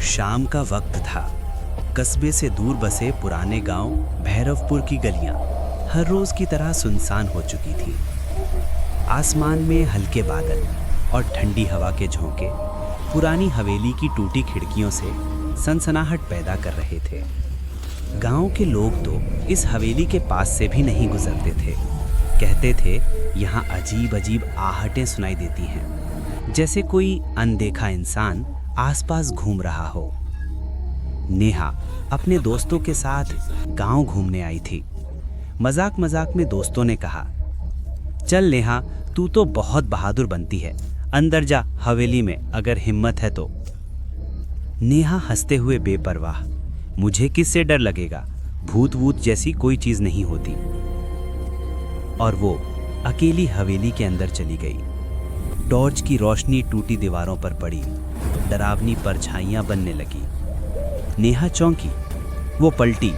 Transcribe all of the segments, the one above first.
शाम का वक्त था। कस्बे से दूर बसे पुराने गांव भैरवपुर की गलियां हर रोज की तरह सुनसान हो चुकी थी। आसमान में हल्के बादल और ठंडी हवा के झोंके पुरानी हवेली की टूटी खिड़कियों से सनसनाहट पैदा कर रहे थे। गांव के लोग तो इस हवेली के पास से भी नहीं गुजरते थे। कहते थे यहाँ अजीब अजीब आहटें सुनाई देती हैं, जैसे कोई अनदेखा इंसान आसपास घूम रहा हो। नेहा अपने दोस्तों के साथ गांव घूमने आई थी। मजाक मजाक में दोस्तों ने कहा, चल नेहा, तू तो बहुत बहादुर बनती है, अंदर जा हवेली में अगर हिम्मत है तो। नेहा हंसते हुए बेपरवाह, मुझे किससे डर लगेगा, भूत वूत जैसी कोई चीज नहीं होती। और वो अकेली हवेली के अंदर चली गई। टॉर्च की रोशनी टूटी दीवारों पर पड़ी, डरावनी परछाइयां बनने लगी। नेहा चौंकी, वो पलटी,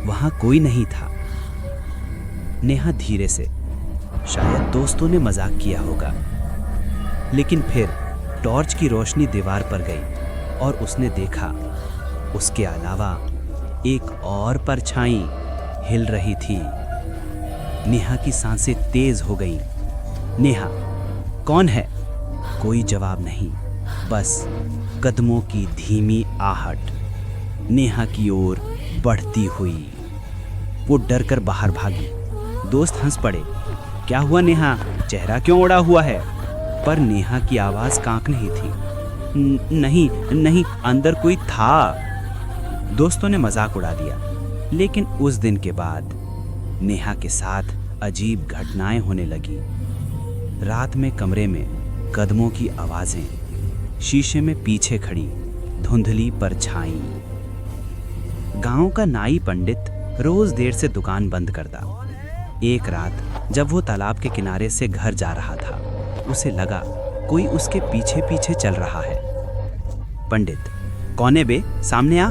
वहां कोई नहीं था। नेहा धीरे से, शायद दोस्तों ने मजाक किया होगा, लेकिन फिर टॉर्च की रोशनी दीवार पर गई और उसने देखा, उसके अलावा एक और परछाई हिल रही थी। नेहा की सांसें तेज हो गईं। नेहा, कौन है? कोई जवाब नहीं, बस कदमों की धीमी आहट नेहा की ओर बढ़ती हुई। वो डर कर बाहर भागी। दोस्त हंस पड़े, क्या हुआ नेहा, चेहरा क्यों उड़ा हुआ है? पर नेहा की आवाज कांप रही थी। नहीं नहीं, अंदर कोई था। दोस्तों ने मजाक उड़ा दिया, लेकिन उस दिन के बाद नेहा के साथ अजीब घटनाएं होने लगी। रात में कमरे में कदमों की आवाजें, शीशे में पीछे खड़ी धुंधली परछाई। गांव का नाई पंडित रोज देर से दुकान बंद करता। एक रात जब वो तालाब के किनारे से घर जा रहा था, उसे लगा कोई उसके पीछे पीछे चल रहा है। पंडित, कौन है बे, सामने आ।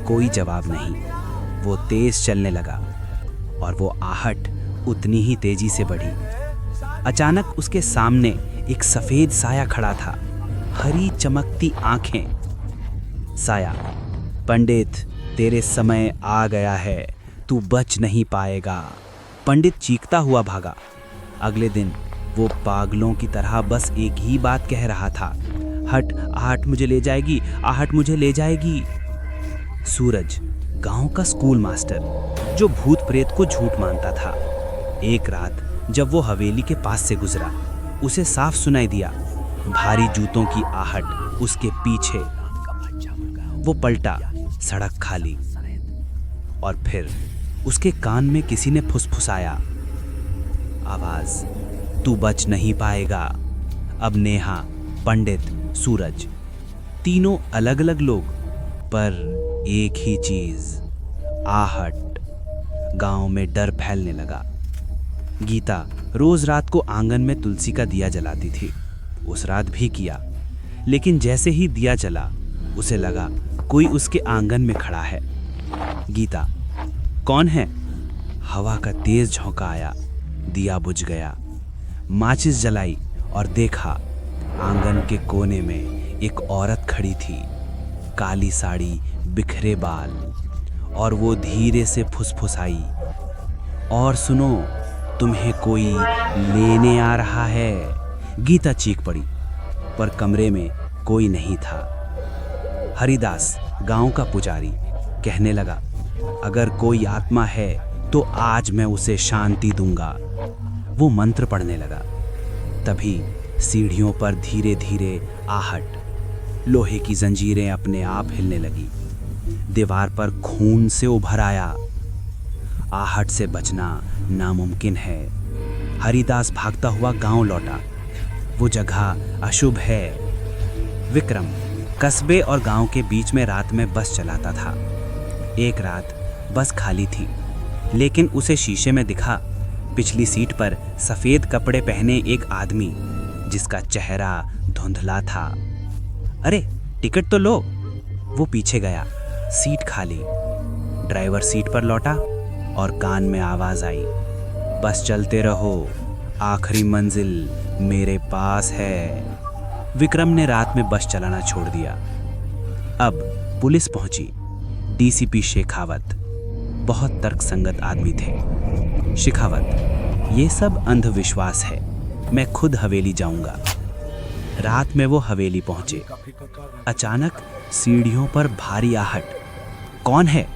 कोई जवाब नहीं। वो तेज चलने लगा और वो आहट उतनी ही तेजी से बढ़ी। अचानक उसके सामने एक सफेद साया खड़ा था, हरी चमकती आंखें। साया, पंडित, तेरे समय आ गया है, तू बच नहीं पाएगा। पंडित चीखता हुआ भागा। अगले दिन वो पागलों की तरह बस एक ही बात कह रहा था, हट, आहट मुझे ले जाएगी, आहट मुझे ले जाएगी। सूरज, गांव का स्कूल मास्टर, जो भूत प्रेत को झूठ मानता था, एक रात जब वो हवेली के पास से गुजरा, उसे साफ सुनाई दिया भारी जूतों की आहट उसके पीछे। वो पलटा, सड़क खाली, और फिर उसके कान में किसी ने फुसफुसाया, आवाज, तू बच नहीं पाएगा। अब नेहा, पंडित, सूरज, तीनों अलग अलग लोग, पर एक ही चीज, आहट। गांव में डर फैलने लगा। गीता रोज रात को आंगन में तुलसी का दिया जलाती थी। उस रात भी किया, लेकिन जैसे ही दिया जला, उसे लगा कोई उसके आंगन में खड़ा है। गीता, कौन है? हवा का तेज झोंका आया, दिया बुझ गया। माचिस जलाई और देखा, आंगन के कोने में एक औरत खड़ी थी, काली साड़ी, बिखरे बाल, और वो धीरे से फुसफुसाई, और सुनो, तुम्हें कोई लेने आ रहा है। गीता चीख पड़ी, पर कमरे में कोई नहीं था। हरिदास, गांव का पुजारी, कहने लगा, अगर कोई आत्मा है तो आज मैं उसे शांति दूंगा। वो मंत्र पढ़ने लगा। तभी सीढ़ियों पर धीरे धीरे आहट, लोहे की जंजीरें अपने आप हिलने लगी। दीवार पर खून से उभर आया। आहट से बचना नामुमकिन है। हरिदास भागता हुआ गांव लौटा। वो जगह अशुभ है। विक्रम कस्बे और गांव के बीच में रात में बस चलाता था। एक रात बस खाली थी, लेकिन उसे शीशे में दिखा, पिछली सीट पर सफेद कपड़े पहने एक आदमी, जिसका चेहरा धुंधला था। अरे, टिकट तो लो। वो पीछे गया, सीट खाली। ड्राइवर सीट पर लौटा और कान में आवाज आई, बस चलते रहो, आखिरी मंजिल मेरे पास है। विक्रम ने रात में बस चलाना छोड़ दिया। अब पुलिस पहुंची। डीसीपी शेखावत बहुत तर्कसंगत आदमी थे। शेखावत, ये सब अंधविश्वास है, मैं खुद हवेली जाऊंगा। रात में वो हवेली पहुंचे। अचानक सीढ़ियों पर भारी आहट। कौन है?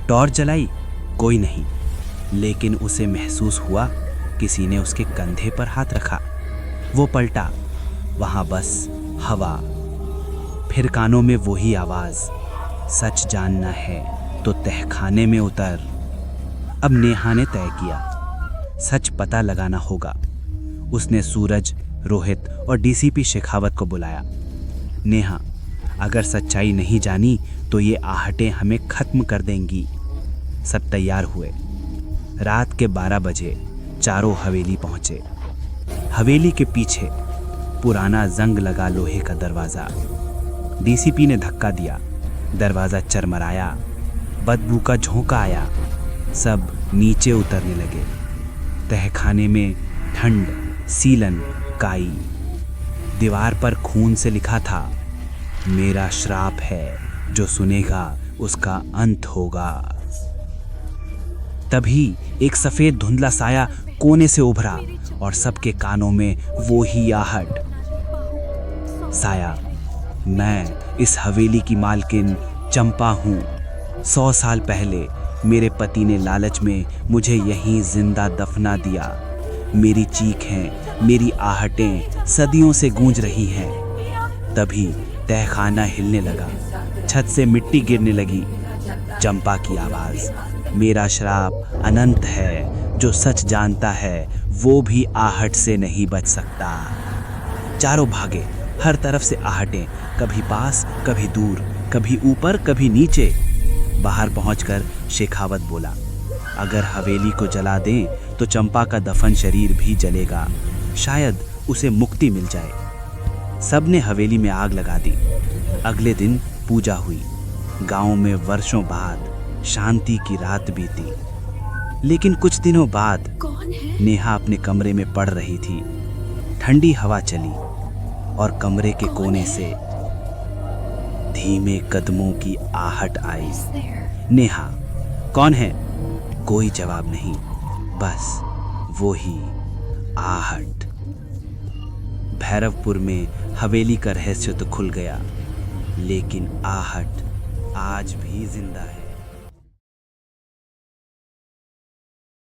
टॉर्च जलाई, कोई नहीं, लेकिन उसे महसूस हुआ किसी ने उसके कंधे पर हाथ रखा। वो पलटा, वहां बस हवा। फिर कानों में वही आवाज, सच जानना है तो तहखाने में उतर। अब नेहा ने तय किया, सच पता लगाना होगा। उसने सूरज, रोहित और डीसीपी शेखावत को बुलाया। नेहा, अगर सच्चाई नहीं जानी तो ये आहटें हमें खत्म कर देंगी। सब तैयार हुए। रात के 12 बजे चारों हवेली पहुंचे। हवेली के पीछे पुराना जंग लगा लोहे का दरवाजा। डीसीपी ने धक्का दिया, दरवाजा चरमराया, बदबू का झोंका आया। सब नीचे उतरने लगे। तहखाने में ठंड, सीलन, काई। दीवार पर खून से लिखा था, मेरा श्राप है, जो सुनेगा उसका अंत होगा। तभी एक सफेद धुंधला साया कोने से उभरा और सबके कानों में वो ही आहट। साया, मैं इस हवेली की मालकिन चंपा हूँ। 100 साल पहले मेरे पति ने लालच में मुझे यहीं जिंदा दफना दिया। मेरी चीखें, मेरी आहटें सदियों से गूंज रही हैं। तभी तहखाना हिलने लगा, छत से मिट्टी गिरने लगी। चंपा की आवाज, मेरा श्राप अनंत है, जो सच जानता है वो भी आहट से नहीं बच सकता। चारों भागे, हर तरफ से आहटें, कभी पास, कभी दूर, कभी ऊपर, कभी नीचे। बाहर पहुंचकर शेखावत बोला, अगर हवेली को जला दें तो चंपा का दफन शरीर भी जलेगा, शायद उसे मुक्ति मिल जाए। सबने हवेली में आग लगा दी। अगले दिन पूजा हुई। गांव में वर्षों बाद शांति की रात बीती। लेकिन कुछ दिनों बाद नेहा अपने कमरे में पड़ रही थी। ठंडी हवा चली और कमरे के कोने से धीमे कदमों की आहट आई। नेहा, कौन है? कोई जवाब नहीं, बस वो ही आहट। भैरवपुर में हवेली का रहस्य तो खुल गया, लेकिन आहट आज भी जिंदा है।